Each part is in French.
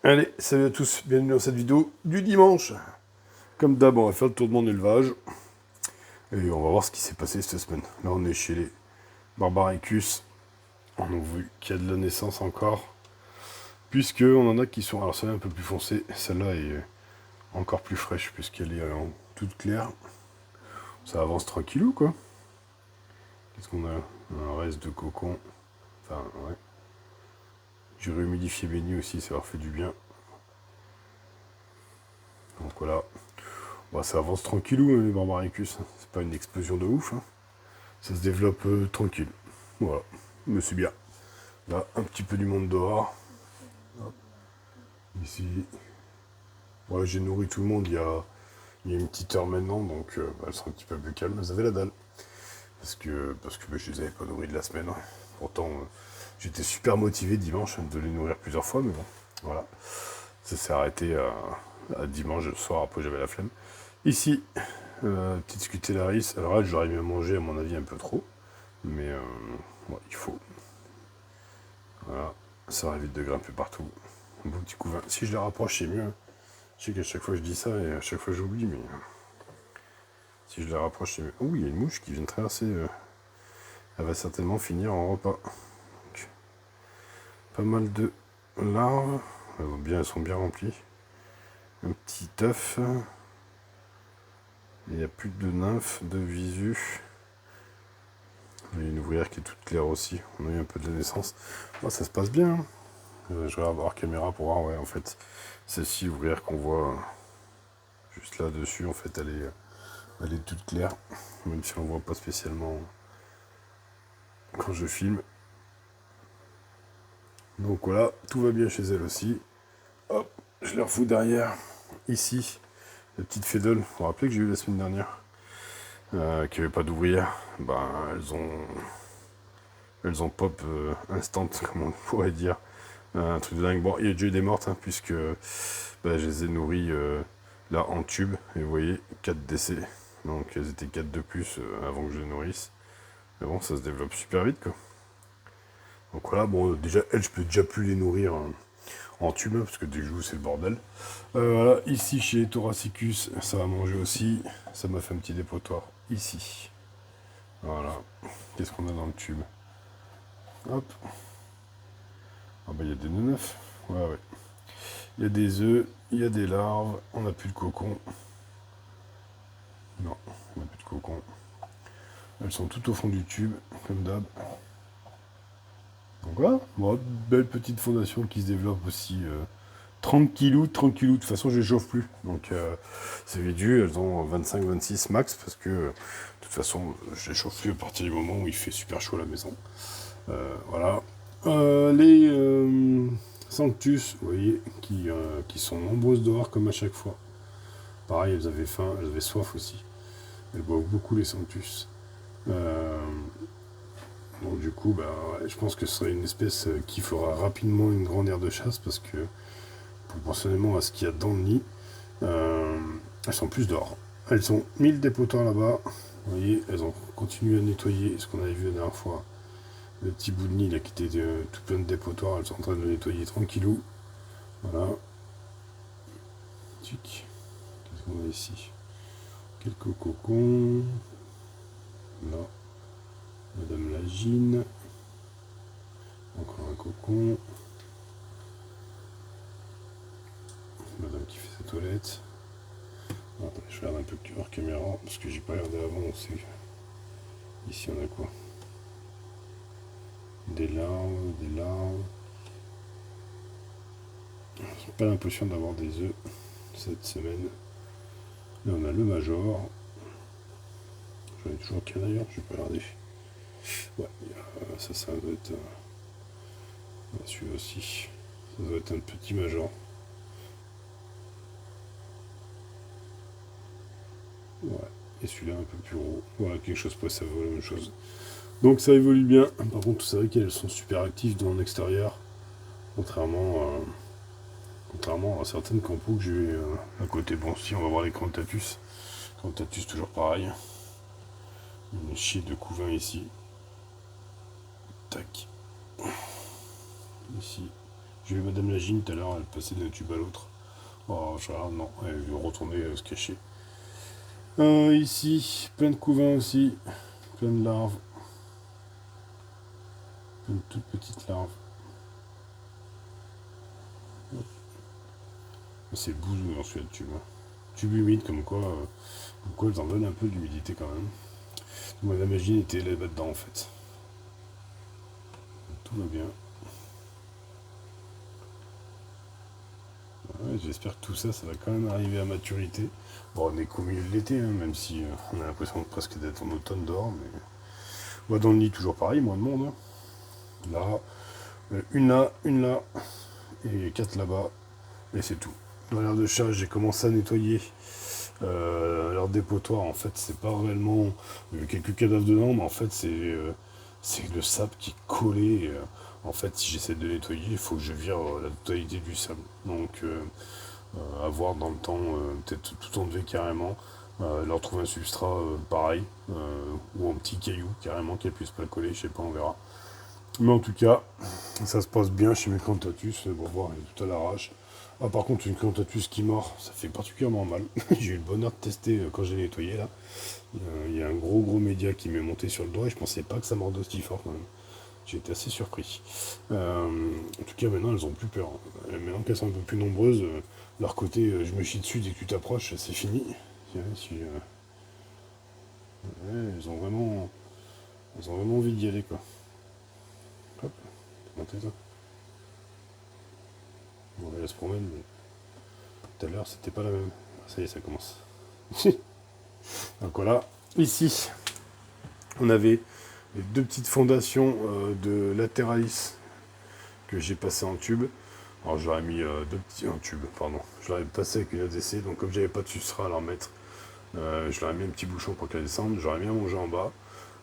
Allez, salut à tous, bienvenue dans cette vidéo du dimanche. Comme d'hab, on va faire le tour de mon élevage. Et on va voir ce qui s'est passé cette semaine. Là, on est chez les Barbaricus. On a vu qu'il y a de la naissance encore. Puisqu'on en a qui sont... Alors celle-là est un peu plus foncée. Celle-là est encore plus fraîche puisqu'elle est en toute claire. Ça avance tranquillou, quoi. Qu'est-ce qu'on a? Un reste de cocon. Enfin, ouais. J'ai réhumidifié mes nids aussi, ça leur fait du bien. Donc voilà. Bon, ça avance tranquillou, les Barbaricus. C'est pas une explosion de ouf. Hein. Ça se développe tranquille. Voilà, me suis bien. Là, un petit peu du monde dehors. Hop. Ici. Ouais, j'ai nourri tout le monde il y a une petite heure maintenant, donc elles sont un petit peu plus calmes. Elles avaient la dalle. Parce que je les avais pas nourries de la semaine. Pourtant, j'étais super motivé dimanche de les nourrir plusieurs fois, mais bon, voilà. Ça s'est arrêté à dimanche soir, après j'avais la flemme. Ici, petite scutellaris. Alors là, j'aurais bien mangé, à mon avis, un peu trop. Mais ouais, il faut. Voilà, ça va évite de grimper partout. Un beau petit couvain. Si je les rapproche, c'est mieux. Hein. Je sais qu'à chaque fois je dis ça et à chaque fois j'oublie, mais si je les rapproche, c'est mieux. Oh, il y a une mouche qui vient de traverser. Elle va certainement finir en repas. Donc, pas mal de larves. Elles sont bien remplies. Un petit œuf. Il n'y a plus de nymphes, de visu. Il y a une ouvrière qui est toute claire aussi. On a eu un peu de naissance. Bon, ça se passe bien. Hein. Je vais avoir caméra pour voir, ouais, en fait, celle-ci ouvrière qu'on voit juste là-dessus, en fait, elle est toute claire, même si on ne voit pas spécialement quand je filme. Donc voilà, tout va bien chez elle aussi. Hop, je les refous derrière. Ici, la petite Fédole, vous vous rappelez que j'ai eu la semaine dernière, qu'il n'y avait pas d'ouvrière. Ben, elles ont pop instant, comme on pourrait dire. Un truc de dingue. Bon, il y a déjà eu des mortes, hein, puisque ben, je les ai nourries là en tube. Et vous voyez, 4 décès. Donc elles étaient 4 de plus avant que je les nourrisse. Mais bon, ça se développe super vite, quoi. Donc voilà, bon, déjà, elles, je peux déjà plus les nourrir en tube, hein, parce que dès que je joue, c'est le bordel. Voilà, ici, chez Thoracicus, ça va manger aussi. Ça m'a fait un petit dépotoir ici. Voilà. Qu'est-ce qu'on a dans le tube? Hop. Ah bah, il y a des neufs. Ouais, ouais. Il y a des œufs, il y a des larves. On n'a plus de cocon. Non, on n'a plus de cocon. Elles sont tout au fond du tube, comme d'hab. Donc voilà, bon, belle petite fondation qui se développe aussi tranquillou, tranquillou. De toute façon, je les chauffe plus. Donc c'est dû, elles ont 25-26 max parce que de toute façon, je les chauffe plus à partir du moment où il fait super chaud à la maison. Voilà. Les Sanctus, vous voyez, qui sont nombreuses dehors comme à chaque fois. Pareil, elles avaient faim, elles avaient soif aussi. Elles boivent beaucoup les Sanctus. Donc du coup, bah, ouais, je pense que ce serait une espèce qui fera rapidement une grande aire de chasse parce que, proportionnellement à ce qu'il y a dans le nid, elles sont plus dehors. Elles ont mis le dépotoir là-bas. Vous voyez, elles ont continué à nettoyer ce qu'on avait vu la dernière fois. Le petit bout de nid là qui était tout plein de dépotoirs, elles sont en train de le nettoyer tranquillou. Voilà. Tic. Qu'est-ce qu'on a ici? Quelques cocons. Là. Madame Lagine. Encore un cocon. Madame qui fait sa toilette. Attends, je regarde un peu hors caméra parce que j'ai pas regardé avant. On sait. Ici on a quoi? Des larves, des larves. J'ai pas l'impression d'avoir des œufs cette semaine. Là on a le major. J'en ai toujours qu'un d'ailleurs, je vais pas regarder. Ouais, ça doit être. Celui-là aussi. Ça doit être un petit major. Ouais. Et celui-là un peu plus gros. Voilà, quelque chose pour ça vaut la même chose. Donc ça évolue bien. Par contre, c'est vrai qu'elles sont super actives dans l'extérieur. Contrairement à certaines campos que j'ai eu à côté. Bon, si on va voir les Cantatus. Cantatus toujours pareil. Une chier de couvain ici. Tac. Ici. J'ai vu Madame Lagine tout à l'heure, elle passait d'un tube à l'autre. Oh, non, elle veut retourner se cacher. Ici, plein de couvains aussi, plein de larves. Une toute petite larve. C'est bousou dans celui-là de tube. Hein. Tube humide, comme quoi elles en donnent un peu d'humidité quand même. Madame Lagine était là-dedans en fait. Tout va bien. Ouais, j'espère que tout ça, ça va quand même arriver à maturité. Bon, on est qu'au milieu de l'été, hein, même si on a l'impression presque d'être en automne dehors, mais... Moi, dans le lit, toujours pareil, moins de monde. Hein. Là, une là, et 4 là-bas, et c'est tout. Dans l'air de chat, j'ai commencé à nettoyer leur dépotoir. En fait, c'est pas réellement... Il y a quelques cadavres dedans, mais en fait, c'est le sable qui est collé. En fait, si j'essaie de nettoyer, il faut que je vire la totalité du sable. Donc, à voir dans le temps, peut-être tout enlever carrément, leur trouver un substrat pareil, ou un petit caillou carrément qu'elle puisse pas coller, je sais pas, on verra. Mais en tout cas, ça se passe bien chez mes Cantatus, bon voir, il est tout à l'arrache. Ah par contre, une Cantatus qui mord, ça fait particulièrement mal. J'ai eu le bonheur de tester quand j'ai nettoyé là. Il y a un gros média qui m'est monté sur le doigt et je pensais pas que ça mordait aussi fort quand même. J'ai été assez surpris. En tout cas, maintenant, elles ont plus peur. Maintenant qu'elles sont un peu plus nombreuses, leur côté, je me chie dessus dès que tu t'approches, c'est fini. Ouais, elles ont vraiment envie d'y aller, quoi. Hop, montez ça. Bon, elle se promène, mais tout à l'heure, c'était pas la même. Ah, ça y est, ça commence. Donc voilà, ici, on avait les 2 petites fondations de Lateralis que j'ai passé en tube. Alors j'aurais mis un tube, pardon. Je l'aurais passé avec une ADC, donc comme j'avais pas de substrat à leur mettre, je leur ai mis un petit bouchon pour qu'elles descendent. J'aurais bien mangé en bas.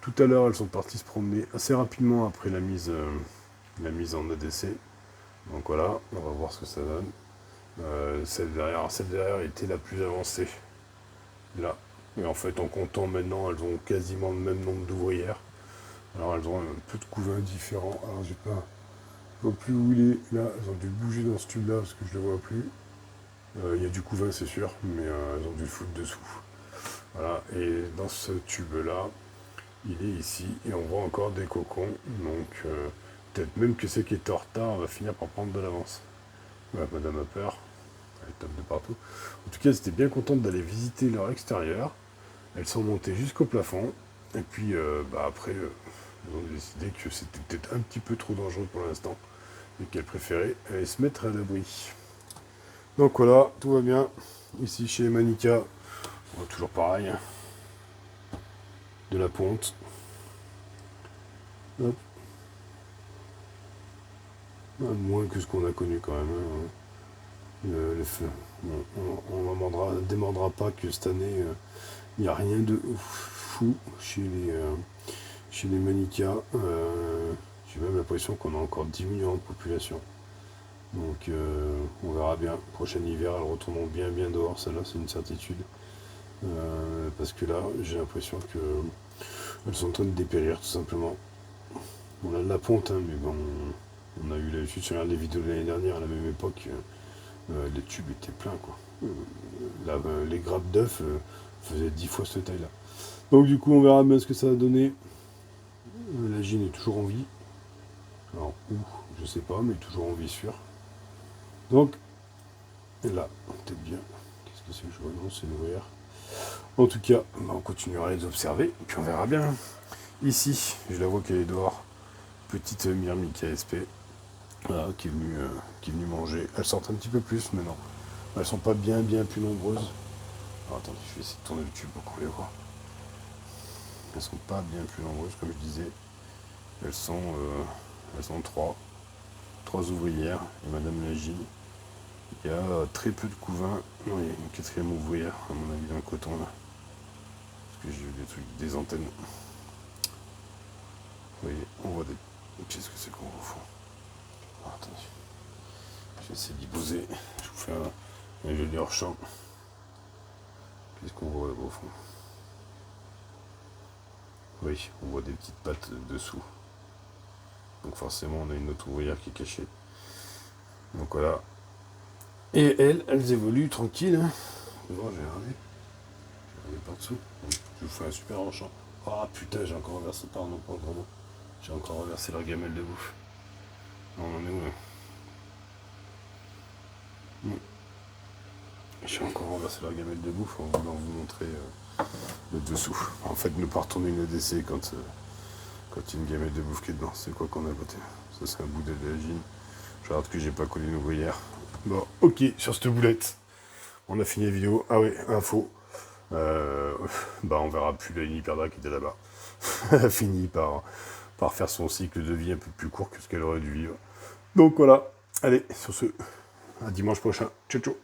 Tout à l'heure, elles sont parties se promener assez rapidement après la mise en ADC. Donc voilà, on va voir ce que ça donne. Celle derrière était la plus avancée. Là. Et en fait, en comptant maintenant, elles ont quasiment le même nombre d'ouvrières. Alors elles ont un peu de couvains différents. Alors je vois plus où il est. Là, elles ont dû bouger dans ce tube-là parce que je ne le vois plus. Il y a du couvain, c'est sûr, mais elles ont dû le foutre dessous. Voilà, et dans ce tube-là, il est ici, et on voit encore des cocons. Donc peut-être même que celle qui était en retard va finir par prendre de l'avance. Ouais, Madame a peur. Elle tape de partout. En tout cas, j'étais bien contente d'aller visiter leur extérieur. Elles sont montées jusqu'au plafond. Et puis après, elles ont décidé que c'était peut-être un petit peu trop dangereux pour l'instant. Et qu'elles préféraient aller se mettre à l'abri. Donc voilà, tout va bien. Ici chez Manica, toujours pareil. Hein. De la ponte. Hop. Moins que ce qu'on a connu quand même. Hein. Le feu. On ne démordra pas que cette année, il n'y a rien de fou chez les Manicas. J'ai même l'impression qu'on a encore 10 millions de population. Donc on verra bien. Prochain hiver, elles retourneront bien dehors. Celle-là, c'est une certitude. Parce que là, j'ai l'impression qu'elles sont en train de dépérir, tout simplement. On a de la ponte, hein, mais bon, on a eu l'habitude, sur les vidéos de l'année dernière, à la même époque, les tubes étaient pleins, quoi. Les grappes d'œufs faisaient 10 fois cette taille-là. Donc du coup, on verra bien ce que ça va donner. La gine est toujours en vie. Alors, où je sais pas, mais toujours en vie sûre. Donc, là, peut-être bien. Qu'est-ce que c'est que je vois? Non, c'est une ouvrière. En tout cas, on continuera à les observer, puis on verra bien. Ici, je la vois qu'elle est dehors. Petite myrmica ASP, voilà, qui est venue manger. Elles sortent un petit peu plus maintenant. Elles sont pas bien plus nombreuses. Alors, attendez, je vais essayer de tourner le tube pour qu'on les voit. Elles sont pas bien plus nombreuses, comme je disais. Elles sont 3 ouvrières et Madame Lagine. Il y a très peu de couvains. Non, il y a une 4e ouvrière, à mon avis, dans le coton là. Parce que j'ai vu des antennes. Vous voyez, on voit des. Qu'est-ce que c'est qu'on voit au fond? Ah, attendez. Je vais essayer d'y poser. Je vous fais un joli hors-champ. Qu'est-ce qu'on voit là-bas au fond? Oui, on voit des petites pattes dessous. Donc forcément, on a une autre ouvrière qui est cachée. Donc voilà. Et elles évoluent tranquilles. Hein. Bon, j'ai regardé. J'ai regardé par dessous. Je vous fais un super enchant. Ah putain, j'ai encore renversé, pardon, pas encore bon. J'ai encore renversé leur gamelle de bouffe. Non, on en est où là? J'ai encore renversé leur gamelle de bouffe en voulant vous montrer le dessous. En fait, ne pas retourner une EDC quand il y a une gamelle de bouffe qui est dedans. C'est quoi qu'on a voté? Ça, c'est un bout d'algine. Je regarde que j'ai pas collé une ouvrière. Bon, ok, sur cette boulette. On a fini la vidéo. Ah oui, info. On verra plus la ligne hyperdra qui était là-bas. Elle a fini par faire son cycle de vie un peu plus court que ce qu'elle aurait dû vivre. Donc voilà. Allez, sur ce, à dimanche prochain. Ciao, ciao.